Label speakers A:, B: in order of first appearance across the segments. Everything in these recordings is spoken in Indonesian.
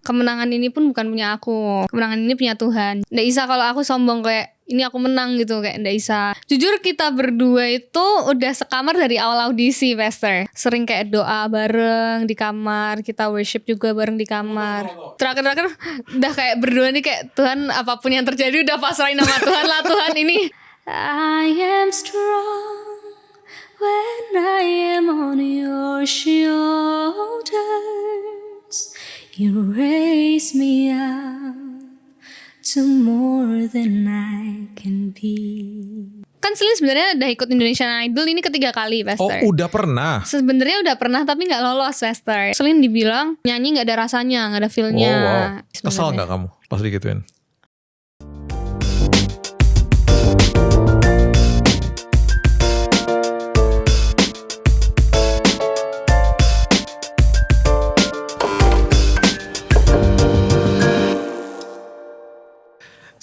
A: Kemenangan ini pun bukan punya aku. Kemenangan ini punya Tuhan. Nggak bisa kalau aku sombong kayak ini aku menang gitu, kayak nggak bisa. Jujur kita berdua itu udah sekamar dari awal audisi, Pastor. Sering kayak doa bareng di kamar, kita worship juga bareng di kamar. Terakhir udah kayak berdua nih kayak Tuhan apapun yang terjadi udah pasrahin nama Tuhan lah, Tuhan ini. I am strong when I am on your shoulders. You raise me up to more than I can be. Kan Selin sebenarnya udah ikut Indonesian Idol ini ketiga kali, Pastor.
B: Oh, udah pernah?
A: Sebenarnya udah pernah tapi nggak lolos, Pastor. Selin dibilang nyanyi nggak ada rasanya, nggak ada feelnya.
B: Oh, wow. Kesal nggak kamu pas digituin?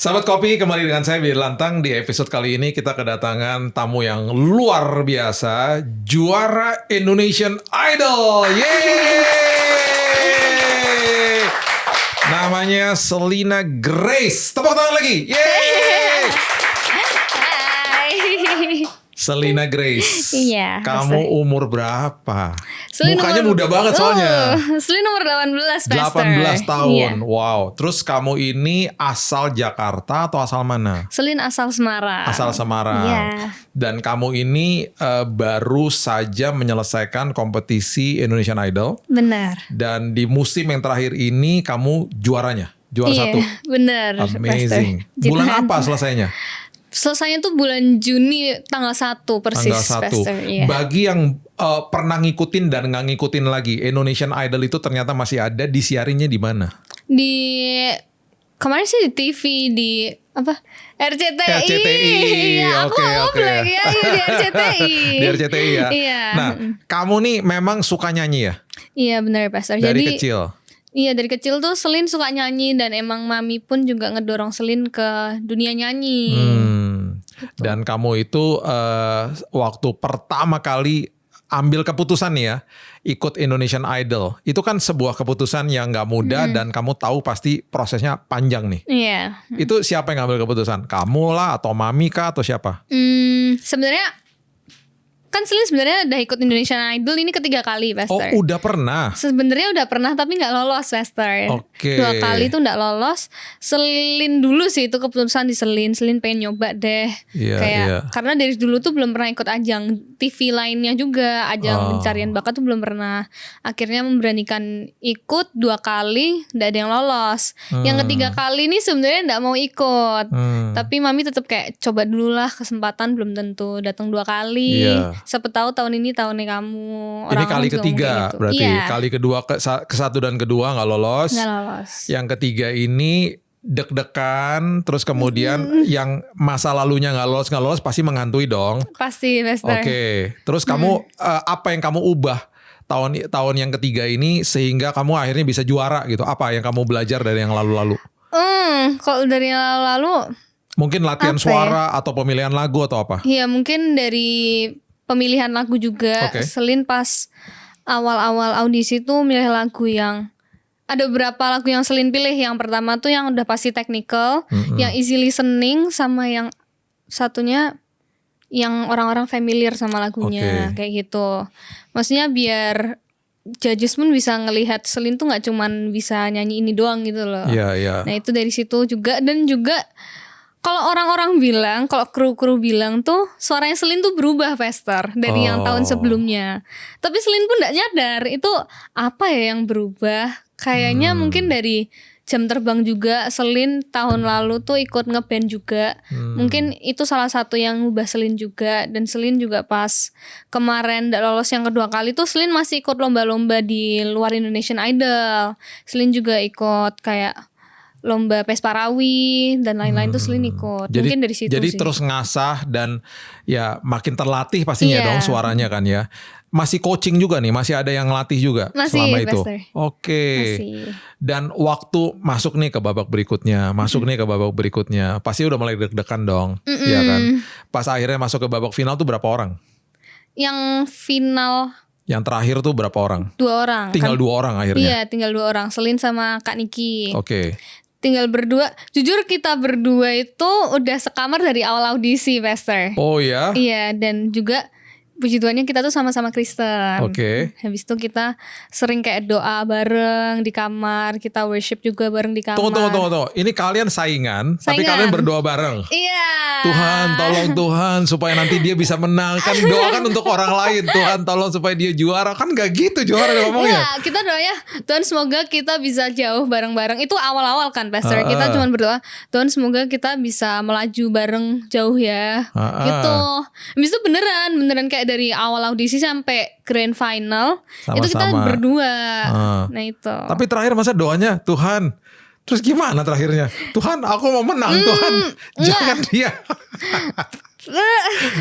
B: Sahabat Kopi, kembali dengan saya Billy Lantang. Di episode kali ini kita kedatangan tamu yang luar biasa, juara Indonesian Idol. Yeay! Namanya Selina Grace. Tepuk tangan lagi. Yeay!
A: Hai.
B: Selina Grace.
A: Iya.
B: Kamu umur berapa?
A: Selin
B: Mukanya muda banget soalnya.
A: Selin umur 18, Pastor.
B: 18 tahun.
A: Iya.
B: Wow. Terus kamu ini asal Jakarta atau asal mana?
A: Selin asal Semarang.
B: Asal Semarang.
A: Iya.
B: Dan kamu ini baru saja menyelesaikan kompetisi Indonesian Idol.
A: Benar.
B: Dan di musim yang terakhir ini kamu juaranya. Juara
A: Iya,
B: satu.
A: benar.
B: Amazing.
A: Pastor.
B: Bulan apa selesainya?
A: Selesainya tuh bulan Juni tanggal 1 persis.
B: Tanggal 1.
A: Pastor. Iya.
B: Bagi yang pernah ngikutin dan nggak ngikutin lagi, Indonesian Idol itu ternyata masih ada. Disiarinnya di mana?
A: Kemarin sih di TV di apa? RCTI.
B: RCTI.
A: Aku
B: Oke.
A: ya, di RCTI.
B: Di RCTI ya.
A: Iya.
B: Nah, kamu nih memang suka nyanyi ya?
A: Iya benar, Pastor.
B: Dari kecil?
A: Iya, dari kecil tuh Selin suka nyanyi dan emang mami pun juga ngedorong Selin ke dunia nyanyi. Gitu.
B: Dan kamu itu waktu pertama kali ambil keputusan nih ya, ikut Indonesian Idol. Itu kan sebuah keputusan yang gak mudah dan kamu tahu pasti prosesnya panjang nih.
A: Iya.
B: Itu siapa yang ngambil keputusan? Kamu lah atau mami kah atau siapa?
A: Sebenarnya kan Selin sebenarnya udah ikut Indonesian Idol ini ketiga kali, Pastor.
B: Oh, udah pernah?
A: Sebenarnya udah pernah tapi nggak lolos, Pastor.
B: Oke.
A: 2 kali tuh nggak lolos. Selin dulu sih itu keputusan di Selin. Selin pengen nyoba deh.
B: Iya.
A: Karena dari dulu tuh belum pernah ikut ajang TV lainnya juga, ajang pencarian bakat tuh belum pernah. Akhirnya memberanikan ikut 2 kali, nggak ada yang lolos. Yang ketiga kali ini sebenarnya nggak mau ikut. Tapi mami tetap kayak coba dulu lah, kesempatan belum tentu datang 2 kali.
B: Iya.
A: Siapa tahu tahun ini tahunnya kamu.
B: Ini kali ketiga
A: gitu.
B: berarti.
A: Iya.
B: Kali kedua ke satu dan kedua nggak lolos.
A: Nggak lolos.
B: Yang ketiga ini deg-degan, terus kemudian yang masa lalunya nggak lolos pasti menghantui dong.
A: Pasti, Pastor.
B: Oke. Terus kamu apa yang kamu ubah tahun yang ketiga ini sehingga kamu akhirnya bisa juara gitu? Apa yang kamu belajar dari yang lalu-lalu?
A: Kalau dari yang lalu
B: Mungkin latihan suara atau pemilihan lagu atau apa?
A: Iya, mungkin dari pemilihan lagu juga.
B: Oke.
A: Selin pas awal-awal audisi tuh milih lagu yang ada beberapa lagu yang Selin pilih. Yang pertama tuh yang udah pasti technical, yang easy listening, sama yang satunya yang orang-orang familiar sama lagunya. Kayak gitu. Maksudnya biar judges pun bisa ngelihat Selin tuh gak cuman bisa nyanyi ini doang gitu loh.
B: Iya.
A: Nah itu dari situ juga. Dan juga kalau orang-orang bilang, kalau kru-kru bilang tuh suaranya Selin tuh berubah, Pastor, dari yang tahun sebelumnya. Tapi Selin pun gak nyadar itu apa ya yang berubah. Kayaknya mungkin dari jam terbang juga. Selin tahun lalu tuh ikut ngeband juga. Mungkin itu salah satu yang ngubah Selin juga. Dan Selin juga pas kemarin gak lolos yang kedua kali tuh Selin masih ikut lomba-lomba di luar Indonesian Idol. Selin juga ikut kayak lomba Pesparawi dan lain-lain tuh Selin ikut. Mungkin dari situ
B: jadi
A: sih.
B: terus ngasah dan ya makin terlatih pastinya dong suaranya kan ya. Masih coaching juga nih, masih ada yang ngelatih juga selama itu. Oke. Dan waktu masuk nih ke babak berikutnya, pasti udah mulai deg-degan dong, ya kan? Pas akhirnya masuk ke babak final tuh berapa orang?
A: Yang final.
B: Yang terakhir tuh berapa orang?
A: 2 orang.
B: Tinggal kan? 2 orang akhirnya?
A: Iya, tinggal 2 orang. Selin sama Kak Niki.
B: Oke.
A: Tinggal berdua. Jujur kita berdua itu udah sekamar dari awal audisi, Pastor.
B: Oh ya?
A: Iya, dan juga puji Tuhannya kita tuh sama-sama Kristen.
B: Oke.
A: Habis itu kita sering kayak doa bareng di kamar, kita worship juga bareng di kamar.
B: Tunggu. Ini kalian saingan, tapi kalian berdoa bareng.
A: Iya.
B: Tuhan, tolong Tuhan supaya nanti dia bisa menang. Kan doa kan untuk orang lain. Tuhan, tolong supaya dia juara. Kan gak gitu juara ngomongnya.
A: Iya, kita doanya Tuhan semoga kita bisa jauh bareng-bareng. Itu awal-awal kan, Pastor. Kita cuma berdoa, Tuhan semoga kita bisa melaju bareng jauh ya. Gitu. Habis itu beneran kayak dari awal audisi sampai grand final sama-sama. Itu kita berdua. Nah itu.
B: Tapi terakhir masa doanya Tuhan, terus gimana terakhirnya? Tuhan aku mau menang, Tuhan jangan dia.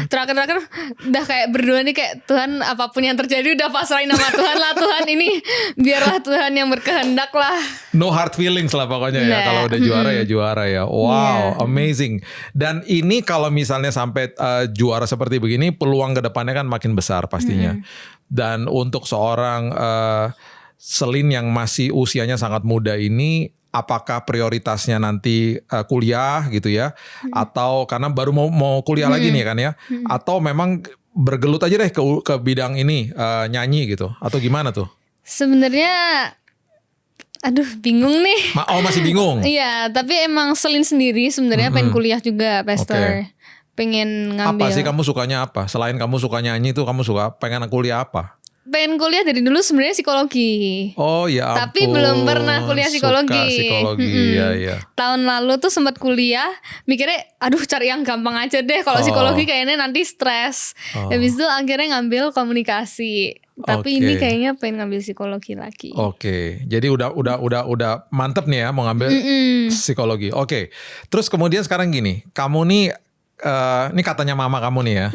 A: Terakhir udah kayak berdua nih kayak Tuhan apapun yang terjadi udah pasrahin sama Tuhan lah. Tuhan ini biarlah Tuhan yang berkehendak lah.
B: No hard feelings lah pokoknya ya. Kalau udah juara ya juara ya. Wow, amazing. Dan ini kalau misalnya sampai juara seperti begini, peluang ke depannya kan makin besar pastinya. Dan untuk seorang Selin yang masih usianya sangat muda ini, apakah prioritasnya nanti kuliah gitu ya, atau karena baru mau kuliah lagi nih kan ya, atau memang bergelut aja deh ke bidang ini, nyanyi gitu, atau gimana tuh?
A: Sebenarnya aduh bingung nih.
B: Masih bingung?
A: Iya, tapi emang Selin sendiri sebenarnya pengen kuliah juga, Pastor. Pengen ngambil.
B: Apa sih kamu sukanya apa? Selain kamu suka nyanyi tuh kamu pengen kuliah apa?
A: Pengen kuliah dari dulu sebenarnya psikologi.
B: Oh ya ampun.
A: Tapi belum pernah kuliah psikologi.
B: Suka psikologi, ya.
A: Tahun lalu tuh sempat kuliah, mikirnya aduh cari yang gampang aja deh. Kalau psikologi kayaknya nanti stres. Habis itu akhirnya ngambil komunikasi. Tapi ini kayaknya pengen ngambil psikologi lagi.
B: Oke. Jadi udah mantep nih ya mau ngambil psikologi. Oke. Terus kemudian sekarang gini, kamu nih ini katanya mama kamu nih ya.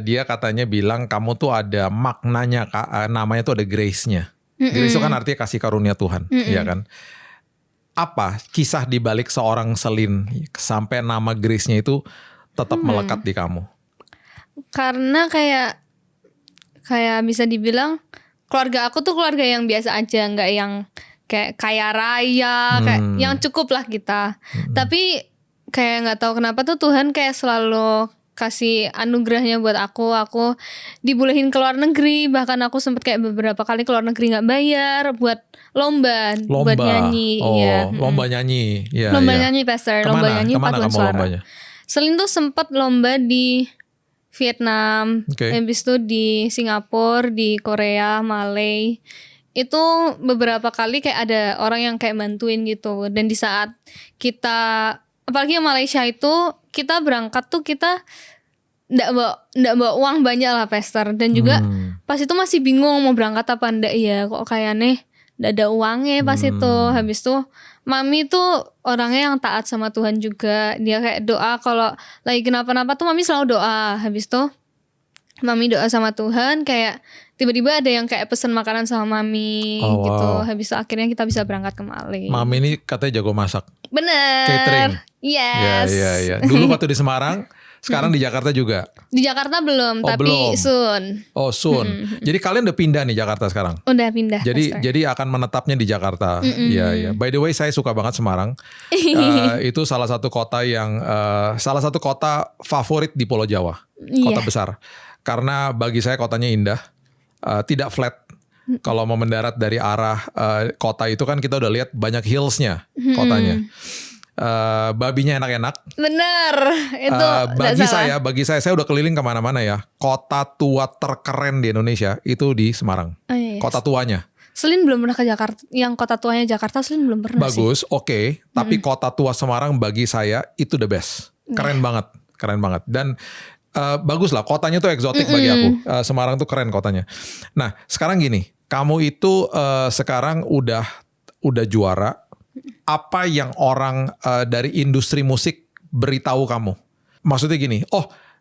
B: Dia katanya bilang kamu tuh ada maknanya, namanya tuh ada grace-nya. Grace itu kan artinya kasih karunia Tuhan, ya kan? Apa kisah dibalik seorang Selin sampai nama grace-nya itu tetap melekat di kamu?
A: Karena kayak bisa dibilang keluarga aku tuh keluarga yang biasa aja, nggak yang kayak kaya raya, kayak yang cukup lah kita. Tapi kayak nggak tahu kenapa tuh Tuhan kayak selalu kasih anugerahnya buat aku dibolehin ke luar negeri, bahkan aku sempet kayak beberapa kali ke luar negeri nggak bayar buat lomba buat nyanyi.
B: Lomba nyanyi,
A: nyanyi Pastor. Lomba nyanyi paduan suara. Lombanya? Selin tuh sempet lomba di Vietnam, habis itu di Singapura, di Korea, Malay. Itu beberapa kali kayak ada orang yang kayak bantuin gitu. Dan di saat kita, apalagi yang Malaysia itu, kita berangkat tuh kita nggak bawa uang banyak lah, Pastor. Dan juga pas itu masih bingung mau berangkat apa enggak ya, kok kayaknya nggak ada uangnya pas itu. Habis itu Mami tuh orangnya yang taat sama Tuhan juga. Dia kayak doa kalau lagi kenapa-napa tuh Mami selalu doa. Habis itu Mami doa sama Tuhan, kayak tiba-tiba ada yang kayak pesen makanan sama Mami gitu. Habis itu akhirnya kita bisa berangkat ke Malay.
B: Mami ini katanya jago masak.
A: Bener.
B: Catering.
A: Yes.
B: Iya. Dulu waktu di Semarang, sekarang di Jakarta juga?
A: Di Jakarta belum, tapi belum. Soon.
B: Oh soon. Jadi kalian udah pindah nih Jakarta sekarang?
A: Udah pindah.
B: Jadi akan menetapnya di Jakarta. Iya. By the way, saya suka banget Semarang. Itu salah satu kota yang salah satu kota favorit di Pulau Jawa. Kota besar. Karena bagi saya kotanya indah, tidak flat. Kalau mau mendarat dari arah kota itu kan kita udah lihat banyak hillsnya kotanya. Babinya enak-enak.
A: Bener. Itu
B: bagi saya udah keliling kemana-mana ya. Kota tua terkeren di Indonesia itu di Semarang. Kota tuanya.
A: Selin belum pernah ke Jakarta. Yang kota tuanya Jakarta Selin belum pernah.
B: Bagus, oke. Tapi kota tua Semarang bagi saya itu the best. Keren banget. Dan bagus lah, kotanya tuh eksotik bagi aku. Semarang tuh keren kotanya. Nah sekarang gini, kamu itu sekarang udah juara. Apa yang orang dari industri musik beritahu kamu? Maksudnya gini,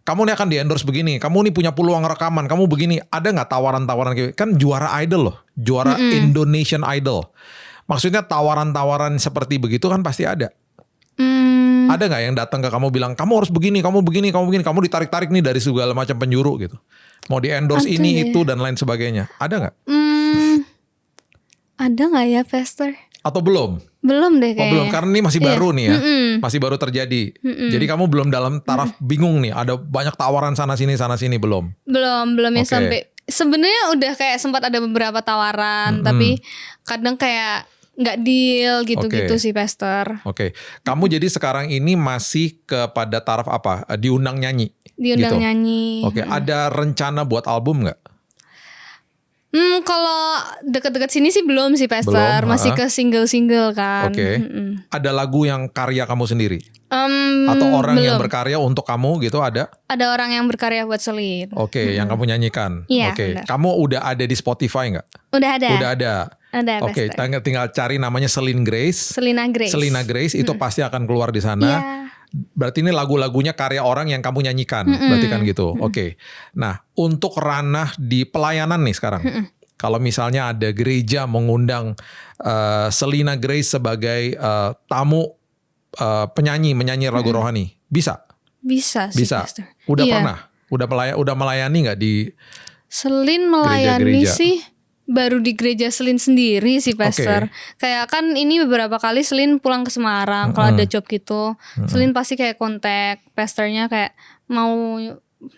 B: kamu nih akan di-endorse begini, kamu nih punya peluang rekaman, kamu begini. Ada nggak tawaran-tawaran gitu? Kan juara Idol loh, juara Indonesian Idol. Maksudnya tawaran-tawaran seperti begitu kan pasti ada. Ada nggak yang datang ke kamu bilang, kamu harus begini, kamu ditarik-tarik nih dari segala macam penjuru gitu? Mau di endorse ini itu dan lain sebagainya. Ada nggak?
A: Ada nggak ya, Pastor?
B: Atau belum?
A: Belum deh kayaknya.
B: Belum, karena ini masih baru nih ya. Masih baru terjadi. Jadi kamu belum dalam taraf bingung nih. Ada banyak tawaran sana sini belum?
A: Belum yang sampai. Sebenarnya udah kayak sempat ada beberapa tawaran, tapi kadang kayak nggak deal gitu-gitu sih, Pastor.
B: Oke. Kamu jadi sekarang ini masih kepada taraf apa? Diundang nyanyi?
A: Diundang nyanyi.
B: Oke. Ada rencana buat album nggak?
A: Kalau deket-deket sini sih belum sih, Pastor. Masih ke single-single kan.
B: Oke. Ada lagu yang karya kamu sendiri? Atau orang yang berkarya untuk kamu gitu ada?
A: Ada orang yang berkarya buat Celine.
B: Oke, yang kamu nyanyikan.
A: Iya,
B: Oke. Kamu udah ada di Spotify nggak?
A: Udah ada.
B: Udah ada.
A: Ada,
B: Oke, tinggal cari namanya Celine Grace.
A: Selena Grace
B: itu pasti akan keluar di sana.
A: Iya.
B: Berarti ini lagu-lagunya karya orang yang kamu nyanyikan. Berarti kan gitu. Oke. Nah, untuk ranah di pelayanan nih sekarang. Kalau misalnya ada gereja mengundang Selena Grace sebagai tamu menyanyi lagu rohani, bisa?
A: Bisa sih, Pastor.
B: Udah pernah? Udah melayani nggak di
A: Celine melayani
B: gereja-gereja?
A: sih baru di gereja Celine sendiri sih, Pastor. Kayak kan ini beberapa kali Celine pulang ke Semarang kalau ada job gitu. Celine pasti kayak kontak pastornya kayak mau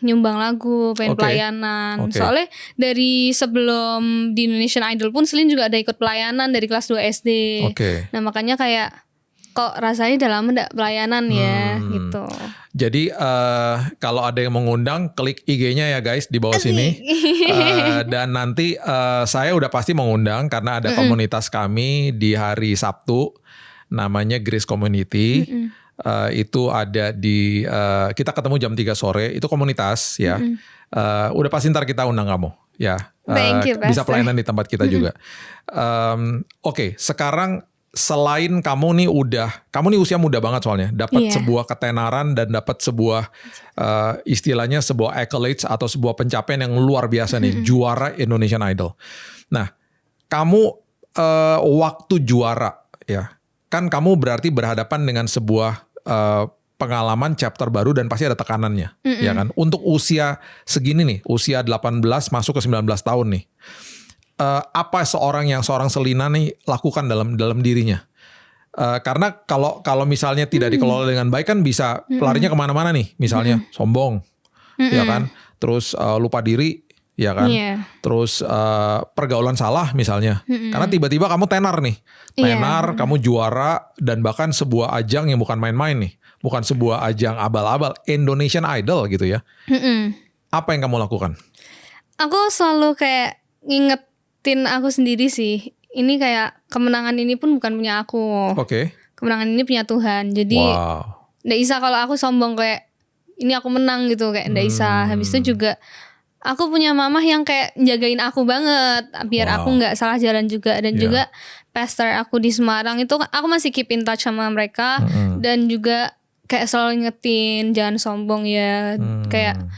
A: nyumbang lagu, pengen pelayanan. Soalnya dari sebelum di Indonesian Idol pun Celine juga ada ikut pelayanan dari kelas 2 SD. Nah makanya kayak kok rasanya udah lama gak pelayanan ya gitu.
B: Jadi kalau ada yang mengundang, klik IG-nya ya guys di bawah sini. Dan nanti saya udah pasti mengundang karena ada komunitas kami di hari Sabtu, namanya Grace Community. Itu ada di kita ketemu jam 3 sore. Itu komunitas ya. Udah pasti ntar kita undang kamu ya.
A: Thank you,
B: bisa pelayanan di tempat kita juga. Oke, sekarang selain kamu nih usia muda banget soalnya, dapat sebuah ketenaran dan dapat sebuah istilahnya sebuah accolades atau sebuah pencapaian yang luar biasa nih, juara Indonesian Idol. Nah, kamu waktu juara ya, kan kamu berarti berhadapan dengan sebuah pengalaman chapter baru dan pasti ada tekanannya, ya kan? Untuk usia segini nih, usia 18 masuk ke 19 tahun nih. Apa seorang Selena nih lakukan dalam dirinya? Karena kalau misalnya tidak dikelola dengan baik kan bisa larinya kemana-mana nih, misalnya sombong, ya kan, terus lupa diri, ya kan, terus pergaulan salah misalnya, karena tiba-tiba kamu tenar, kamu juara dan bahkan sebuah ajang yang bukan main-main nih, bukan sebuah ajang abal-abal, Indonesian Idol gitu ya. Apa yang kamu lakukan?
A: Aku selalu kayak ngingetin aku sendiri sih. Ini kayak kemenangan ini pun bukan punya aku. Kemenangan ini punya Tuhan. Jadi nggak bisa kalau aku sombong kayak ini aku menang gitu, kayak nggak bisa. Habis itu juga aku punya mama yang kayak jagain aku banget biar aku nggak salah jalan juga. Dan juga pastor aku di Semarang itu aku masih keep in touch sama mereka. Dan juga kayak selalu ingetin jangan sombong ya. Kayak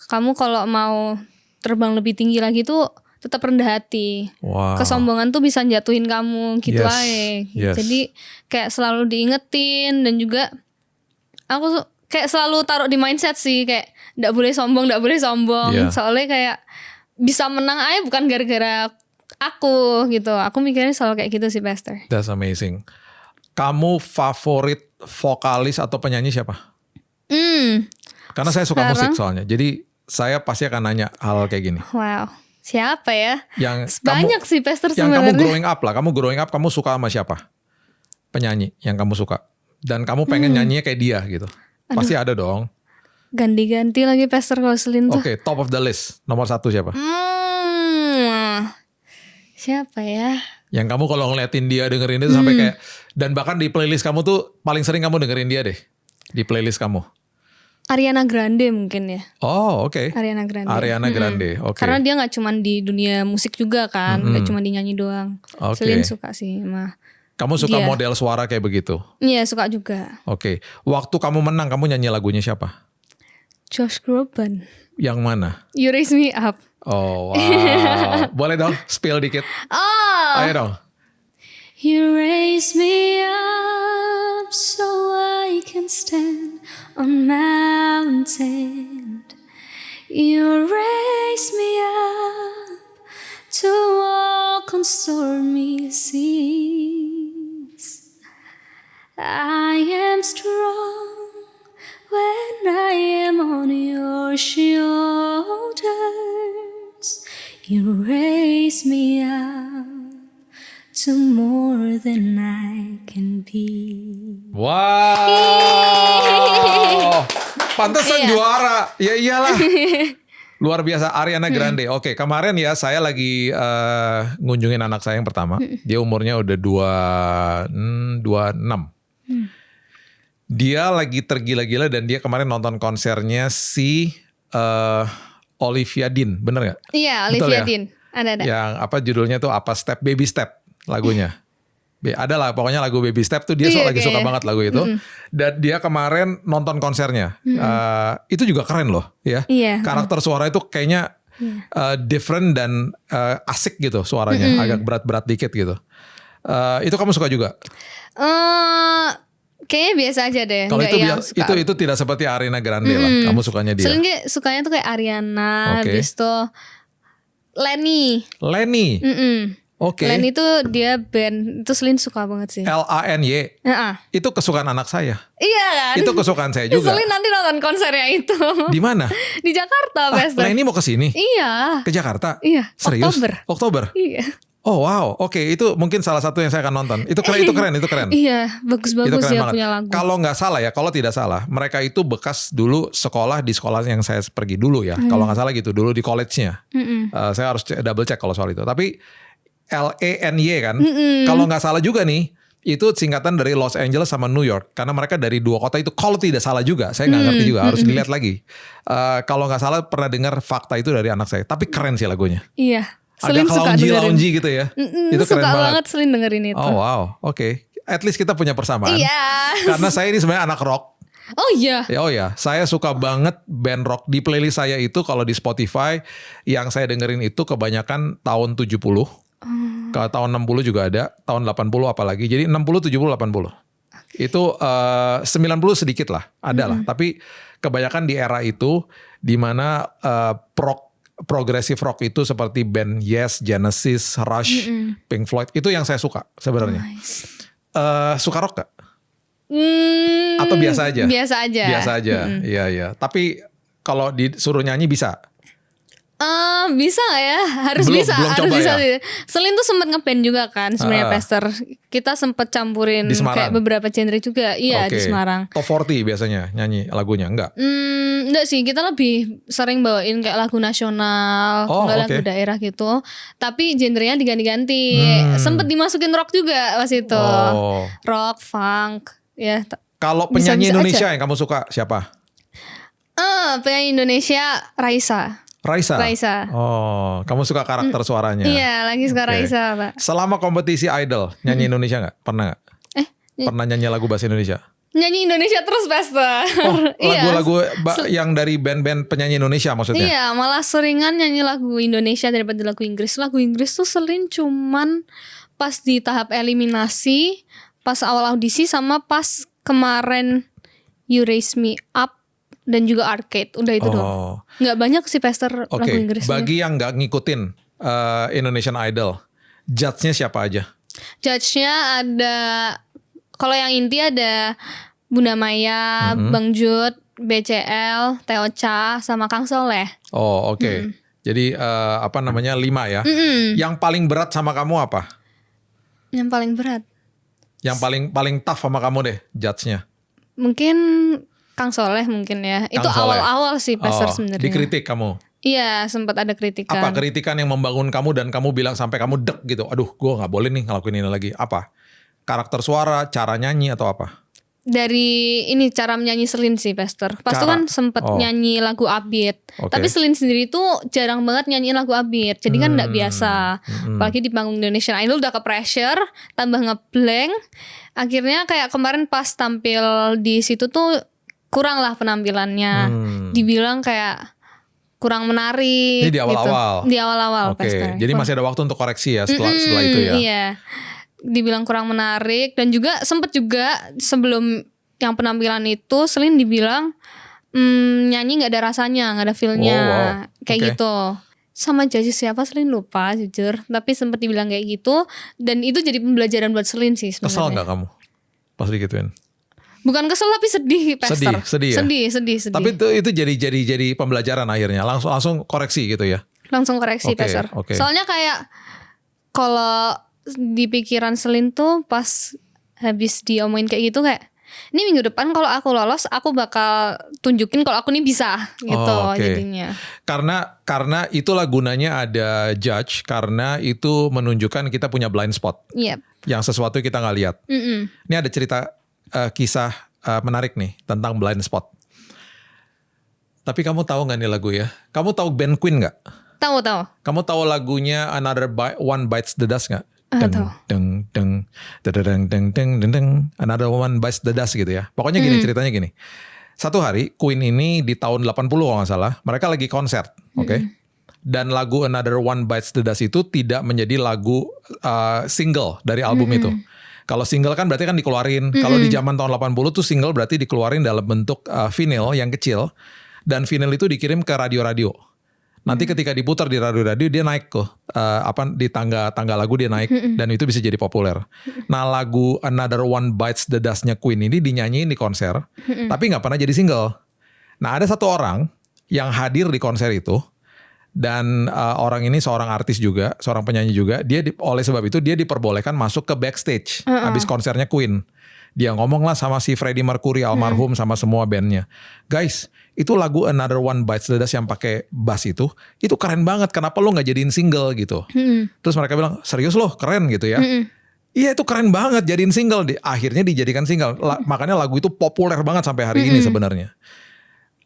A: kamu kalau mau terbang lebih tinggi lagi tuh tetap rendah hati. Kesombongan tuh bisa jatuhin kamu gitu aja. Jadi kayak selalu diingetin. Dan juga aku kayak selalu taruh di mindset sih, kayak gak boleh sombong. Soalnya kayak bisa menang aja bukan gara-gara aku gitu. Aku mikirnya selalu kayak gitu sih, Pastor.
B: That's amazing. Kamu favorit vokalis atau penyanyi siapa? Karena saya suka musik soalnya. Jadi saya pasti akan nanya hal kayak gini.
A: Wow, siapa ya?
B: Yang
A: banyak sih, Pastor, sebenarnya.
B: Yang kamu growing up lah. Kamu growing up kamu suka sama siapa? Penyanyi yang kamu suka. Dan kamu pengen nyanyinya kayak dia gitu. Pasti ada dong.
A: Ganti-ganti lagi, Pastor, kalau Celine tuh.
B: Oke, top of the list. Nomor 1 siapa?
A: Siapa ya?
B: Yang kamu kalau ngeliatin dia dengerin itu sampai kayak, dan bahkan di playlist kamu tuh paling sering kamu dengerin dia deh. Di playlist kamu.
A: Ariana Grande mungkin ya.
B: Oh, oke.
A: Ariana Grande.
B: Oke.
A: Karena dia nggak cuma di dunia musik juga kan, nggak cuma di nyanyi doang. Celine suka sih mah.
B: Kamu suka model suara kayak begitu?
A: Iya, suka juga.
B: Oke. Waktu kamu menang, kamu nyanyi lagunya siapa?
A: Josh Groban.
B: Yang mana?
A: You Raise Me Up.
B: Oh, wow. Boleh dong spill dikit? Ayo dong.
A: You raise me up so I can stand on mountain. You raise me up to walk on stormy seas. I am strong when I am on your shoulders. You raise me up to more than I can be.
B: Wow, pantesan juara. Ya iyalah. Luar biasa Ariana Grande. Oke, kemarin ya saya lagi ngunjungin anak saya yang pertama. Dia umurnya udah 26. Dia lagi tergila-gila dan dia kemarin nonton konsernya si Olivia Dean, bener gak?
A: Iya, Olivia Dean. Ada.
B: Yang apa judulnya tuh apa Baby Step lagunya. Ada lah pokoknya lagu Baby Step tuh dia lagi suka banget lagu itu. Dan dia kemarin nonton konsernya. Itu juga keren loh ya. Karakter suara itu kayaknya different dan asik gitu suaranya. Agak berat-berat dikit gitu. Itu kamu suka juga?
A: Kayaknya biasa aja deh.
B: Kalau itu tidak seperti Ariana Grande lah. Kamu sukanya dia?
A: Sukanya tuh kayak Ariana, habis itu Lenny. Oke. Lenny itu dia band, itu Selin suka banget sih.
B: Lany. Itu kesukaan anak saya.
A: Iya kan?
B: Itu kesukaan saya juga.
A: Selin nanti nonton konsernya itu.
B: Di mana?
A: Di Jakarta, Bester.
B: Lenny mau ke sini?
A: Iya.
B: Ke Jakarta?
A: Iya.
B: Serius? Oktober?
A: Iya.
B: Oh wow, oke itu mungkin salah satu yang saya akan nonton. Itu keren.
A: Iya, bagus-bagus ya punya lagu.
B: Kalau nggak salah ya, kalau tidak salah, mereka itu bekas dulu sekolah di sekolah yang saya pergi dulu ya. Kalau nggak salah gitu, dulu di college-nya. Saya harus double check kalau soal itu. Tapi LANY kan, kalau nggak salah juga nih, itu singkatan dari Los Angeles sama New York. Karena mereka dari dua kota itu, kalau tidak salah juga, saya nggak ngerti juga, harus dilihat lagi. Kalau nggak salah pernah dengar fakta itu dari anak saya. Tapi keren sih lagunya.
A: Iya.
B: Agak loungy gitu ya. Itu keren banget.
A: Selin dengerin itu.
B: Oh wow, oke. At least kita punya persamaan.
A: Iya.
B: Karena saya ini sebenarnya anak rock.
A: Oh iya.
B: Saya suka banget band rock. Di playlist saya itu kalau di Spotify yang saya dengerin itu kebanyakan tahun 70. Ke tahun 60 juga ada, tahun 80 apalagi. Jadi 60, 70, 80. Itu 90 sedikit lah, ada lah. Tapi kebanyakan di era itu di mana progressive rock itu seperti band Yes, Genesis, Rush, Pink Floyd. Itu yang saya suka sebenarnya. Nice. Suka rock gak? Atau biasa aja?
A: Biasa aja.
B: Iya. Tapi kalau disuruh nyanyi bisa?
A: Bisa gak ya? Harus
B: belum
A: bisa.
B: Ya?
A: Selin tuh sempat ngeband juga kan sebenarnya Pester. Kita sempat campurin kayak beberapa genre juga. Iya, di Semarang.
B: Top 40 biasanya nyanyi lagunya, enggak?
A: Enggak sih, kita lebih sering bawain kayak lagu nasional, lagu daerah gitu. Tapi genrenya diganti-ganti. Sempet dimasukin rock juga pas itu. Rock, funk, ya.
B: Kalau penyanyi Indonesia yang kamu suka siapa?
A: Penyanyi Indonesia Raisa.
B: Oh, kamu suka karakter suaranya?
A: Iya, lagi suka Raisa, Pak.
B: Selama kompetisi Idol, nyanyi Indonesia nggak? Pernah nggak? Pernah nyanyi lagu bahasa Indonesia?
A: Nyanyi Indonesia terus, Pesta.
B: Lagu-lagu yang dari band-band penyanyi Indonesia maksudnya?
A: Iya, malah seringan nyanyi lagu Indonesia daripada lagu Inggris. Lagu Inggris tuh Selin cuman pas di tahap eliminasi, pas awal audisi, sama pas kemarin You Raise Me Up. Dan juga Arcade, udah itu doang. Nggak banyak sih Pester lagu Inggris.
B: Bagi yang nggak ngikutin Indonesian Idol, judge-nya siapa aja?
A: Judge-nya ada, kalau yang inti ada Bunda Maya, Bang Jud, BCL, Theo Cha, sama Kang Soleh.
B: Oh oke. Jadi 5 ya. Yang paling berat sama kamu apa?
A: Yang paling berat?
B: Yang paling tough sama kamu deh, judge-nya.
A: Mungkin Kang Soleh mungkin ya. Itu awal-awal sih Pester sebenarnya.
B: Dikritik kamu?
A: Iya, sempat ada kritikan.
B: Apa kritikan yang membangun kamu dan kamu bilang sampai kamu dek gitu? Aduh, gue nggak boleh nih ngelakuin ini lagi. Apa? Karakter suara, cara nyanyi atau apa?
A: Dari ini cara menyanyi Selin sih Pester. Pas itu kan sempat nyanyi lagu upbeat. Tapi Selin sendiri tuh jarang banget nyanyi lagu upbeat. Jadi kan nggak biasa. Apalagi di panggung Indonesian Idol udah ke pressure, tambah ngeblank. Akhirnya kayak kemarin pas tampil di situ tuh kurang lah penampilannya. Dibilang kayak kurang menarik.
B: Ini di awal-awal?
A: Gitu. Di awal-awal.
B: Oke, jadi masih ada waktu untuk koreksi ya setelah itu ya?
A: Iya. Dibilang kurang menarik. Dan juga sempet juga sebelum yang penampilan itu Selin dibilang nyanyi nggak ada rasanya, nggak ada feelnya, kayak gitu. Sama judge siapa Selin lupa jujur, tapi sempat dibilang kayak gitu, dan itu jadi pembelajaran buat Selin sih sebenarnya.
B: Kesel nggak kamu pas digituin?
A: Bukan kesel tapi sedih, Pastor.
B: Sedih ya?
A: Sedih.
B: Tapi itu jadi pembelajaran akhirnya, langsung koreksi gitu ya?
A: Langsung koreksi, Pastor. Soalnya kayak kalau di pikiran Selin tuh pas habis diomongin kayak gitu kayak, ini minggu depan kalau aku lolos aku bakal tunjukin kalau aku nih bisa gitu jadinya.
B: Karena itulah gunanya ada judge, karena itu menunjukkan kita punya blind spot. Yang sesuatu kita nggak lihat. Ini ada cerita kisah menarik nih tentang blind spot. Tapi kamu tahu nggak nih lagu ya? Kamu tahu band Queen nggak?
A: Tahu.
B: Kamu tahu lagunya One Bites the Dust nggak? Another One Bites the Dust gitu ya. Pokoknya gini ceritanya gini. Satu hari Queen ini di tahun 80 kalau nggak salah, mereka lagi konser, Dan lagu Another One Bites the Dust itu tidak menjadi lagu single dari album itu. Kalau single kan berarti kan dikeluarin. Kalau di zaman tahun 80 tuh single berarti dikeluarin dalam bentuk vinyl yang kecil, dan vinyl itu dikirim ke radio-radio. Nanti ketika diputar di radio-radio dia naik di tangga lagu dia naik, dan itu bisa jadi populer. Nah lagu Another One Bites the Dust-nya Queen ini dinyanyiin di konser, tapi nggak pernah jadi single. Nah ada satu orang yang hadir di konser itu, dan orang ini seorang artis juga, seorang penyanyi juga. Oleh sebab itu dia diperbolehkan masuk ke backstage habis konsernya Queen. Dia ngomong lah sama si Freddie Mercury almarhum sama semua bandnya. Guys, itu lagu Another One Bites the Dust yang pakai bass itu keren banget. Kenapa lo nggak jadiin single gitu? Terus mereka bilang, serius lo keren gitu ya? Iya itu keren banget jadiin single. Akhirnya dijadikan single. Makanya lagu itu populer banget sampai hari ini sebenarnya.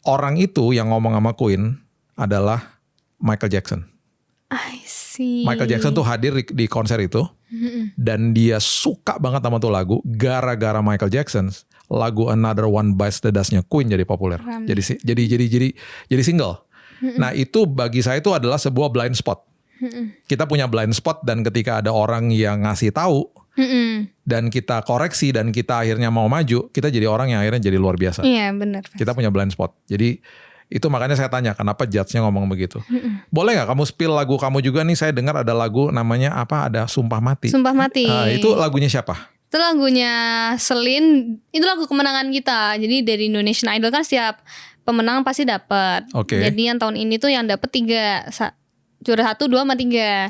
B: Orang itu yang ngomong sama Queen adalah Michael Jackson.
A: I see.
B: Michael Jackson tuh hadir di konser itu, dan dia suka banget sama tuh lagu. Gara-gara Michael Jackson, lagu Another One Bites the Dust-nya Queen jadi populer. Jadi single. Nah itu bagi saya itu adalah sebuah blind spot. Kita punya blind spot, dan ketika ada orang yang ngasih tahu, dan kita koreksi, dan kita akhirnya mau maju, kita jadi orang yang akhirnya jadi luar biasa.
A: Iya benar.
B: Kita punya blind spot. Jadi itu makanya saya tanya kenapa judge-nya ngomong begitu. Boleh gak kamu spill lagu kamu juga nih? Saya dengar ada lagu namanya apa? Ada Sumpah Mati.
A: Sumpah Mati.
B: Itu lagunya siapa?
A: Itu lagunya Selin. Itu lagu kemenangan kita. Jadi dari Indonesian Idol kan setiap pemenang pasti dapat. Jadi yang tahun ini tuh yang dapat 3. Juara 1, 2, sama 3.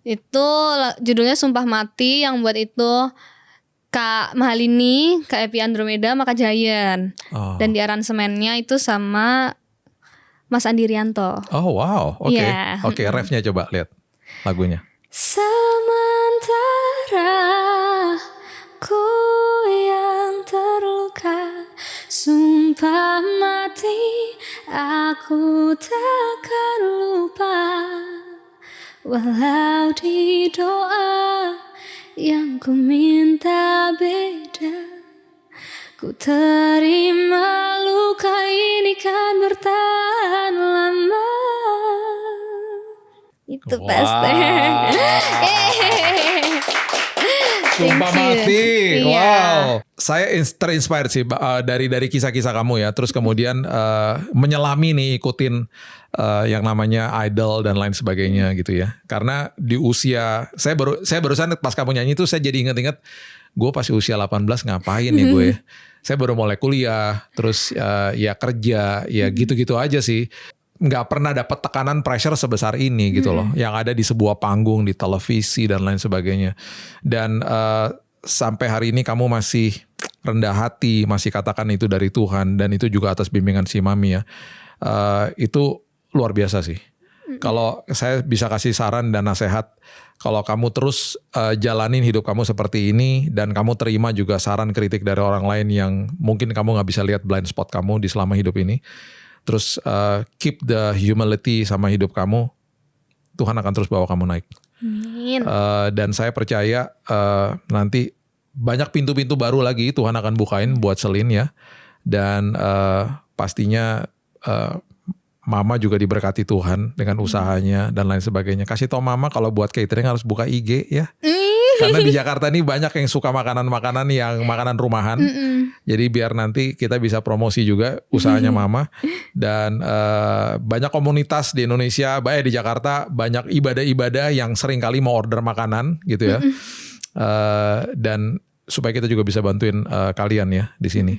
A: Itu judulnya Sumpah Mati. Yang buat itu Kak Mahalini, Kak Epi Andromeda, sama Kak Jayan. Dan di aransemennya itu sama Mas Andi Rianto.
B: Oh wow, oke, refnya coba lihat lagunya.
A: Sementara ku yang terluka, sumpah mati aku takkan lupa, walau di doa yang ku minta beda. Ku terima luka ini kan bertahan lama. Itu pasti.
B: Sumpah Mati. Wow. Saya terinspired sih dari kisah-kisah kamu ya. Terus kemudian menyelami nih ikutin yang namanya idol dan lain sebagainya gitu ya. Karena di usia saya barusan pas kamu nyanyi itu saya jadi ingat-ingat gue pas usia 18 ngapain ya gue ya. Saya baru mulai kuliah, terus ya kerja, ya gitu-gitu aja sih. Nggak pernah dapat tekanan pressure sebesar ini gitu loh. Yang ada di sebuah panggung, di televisi dan lain sebagainya. Dan sampai hari ini kamu masih rendah hati, masih katakan itu dari Tuhan. Dan itu juga atas bimbingan si Mami ya. Itu luar biasa sih. Kalau saya bisa kasih saran dan nasihat, kalau kamu terus jalanin hidup kamu seperti ini, dan kamu terima juga saran kritik dari orang lain yang mungkin kamu gak bisa lihat blind spot kamu di selama hidup ini, terus keep the humility sama hidup kamu, Tuhan akan terus bawa kamu naik.
A: Amin.
B: Dan saya percaya nanti banyak pintu-pintu baru lagi Tuhan akan bukain buat Selin ya. Dan pastinya Mama juga diberkati Tuhan dengan usahanya dan lain sebagainya. Kasih tau Mama kalau buat catering harus buka IG ya. Karena di Jakarta ini banyak yang suka makanan-makanan yang makanan rumahan. Jadi biar nanti kita bisa promosi juga usahanya Mama. Dan banyak komunitas di Indonesia, di Jakarta banyak ibadah-ibadah yang sering kali mau order makanan gitu ya. Dan supaya kita juga bisa bantuin kalian ya di sini.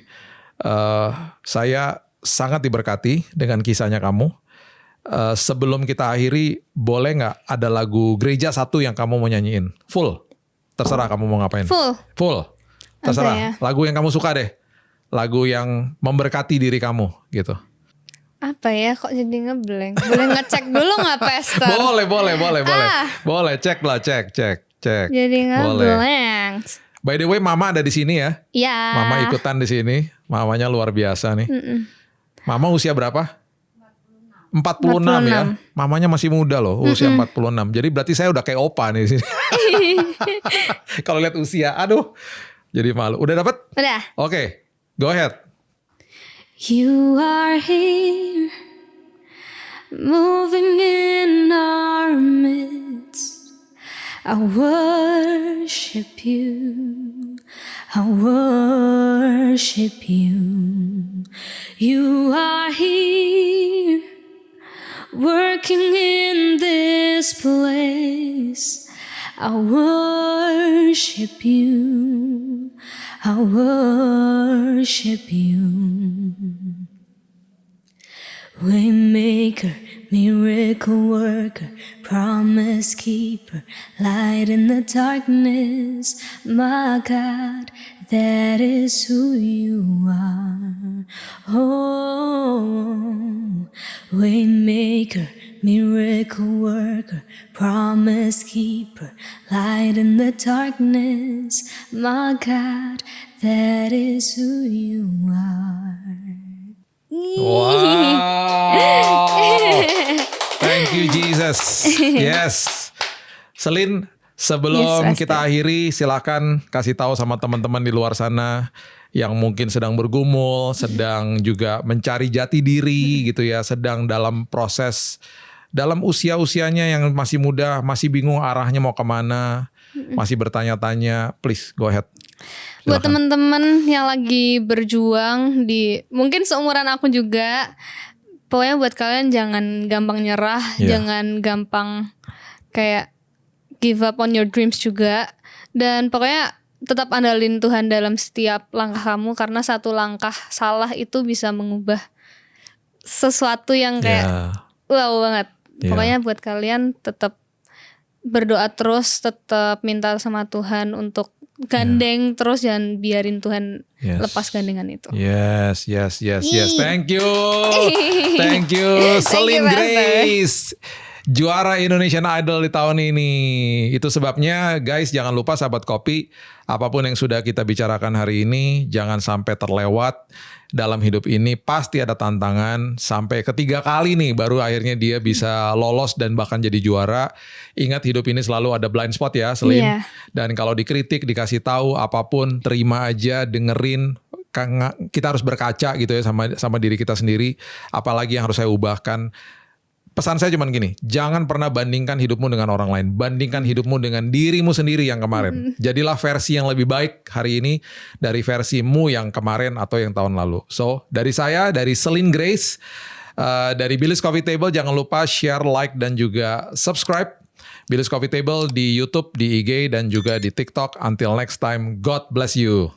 B: Saya sangat diberkati dengan kisahnya kamu. Sebelum kita akhiri, boleh nggak ada lagu gereja satu yang kamu mau nyanyiin? Full. Terserah kamu mau ngapain. Full. Terserah. Ya? Lagu yang kamu suka deh. Lagu yang memberkati diri kamu gitu.
A: Apa ya, kok jadi ngeblank? Boleh ngecek dulu nggak, Pastor?
B: Boleh. Boleh, cek.
A: Jadi ngeblank.
B: By the way, Mama ada di sini ya?
A: Iya.
B: Mama ikutan di sini. Mamanya luar biasa nih. Mama usia berapa? 46 ya. Mamanya masih muda loh, usia 46. Jadi berarti saya udah kayak opa nih sini. Kalau lihat usia, aduh. Jadi malu. Udah dapat?
A: Udah.
B: Oke, go ahead.
A: You are here, moving in our midst. I worship you. I worship you. You are here, working in this place. I worship you. I worship you. Waymaker, miracle worker, promise keeper, light in the darkness, my God, that is who you are. Oh, waymaker, miracle worker, promise keeper, light in the darkness, my God, that is who you are.
B: Wow. Thank you Jesus. Yes. Selin, sebelum kita akhiri, silakan kasih tahu sama teman-teman di luar sana yang mungkin sedang bergumul, sedang juga mencari jati diri gitu ya, sedang dalam proses, dalam usia-usianya yang masih muda, masih bingung arahnya mau kemana, masih bertanya-tanya, please go ahead.
A: Buat teman-teman yang lagi berjuang di mungkin seumuran aku juga, pokoknya buat kalian jangan gampang nyerah, jangan gampang kayak give up on your dreams juga, dan pokoknya tetap andalin Tuhan dalam setiap langkah kamu, karena satu langkah salah itu bisa mengubah sesuatu yang kayak wow banget. Pokoknya buat kalian tetap berdoa terus, tetap minta sama Tuhan untuk gandeng terus, jangan biarin Tuhan lepas gandengan itu.
B: Yes. Thank you. Selin Grace, juara Indonesian Idol di tahun ini. Itu sebabnya guys, jangan lupa sahabat Kopi, apapun yang sudah kita bicarakan hari ini, jangan sampai terlewat. Dalam hidup ini pasti ada tantangan, sampai ketiga kali nih baru akhirnya dia bisa lolos dan bahkan jadi juara. Ingat, hidup ini selalu ada blind spot ya, Selin. Dan kalau dikritik, dikasih tahu apapun, terima aja, dengerin. Kita harus berkaca gitu ya sama diri kita sendiri, apalagi yang harus saya ubahkan. Pesan saya cuma gini, jangan pernah bandingkan hidupmu dengan orang lain. Bandingkan hidupmu dengan dirimu sendiri yang kemarin. Jadilah versi yang lebih baik hari ini dari versimu yang kemarin atau yang tahun lalu. So, dari saya, dari Selin Grace, dari Billy's Coffee Table, jangan lupa share, like, dan juga subscribe. Billy's Coffee Table di YouTube, di IG, dan juga di TikTok. Until next time, God bless you.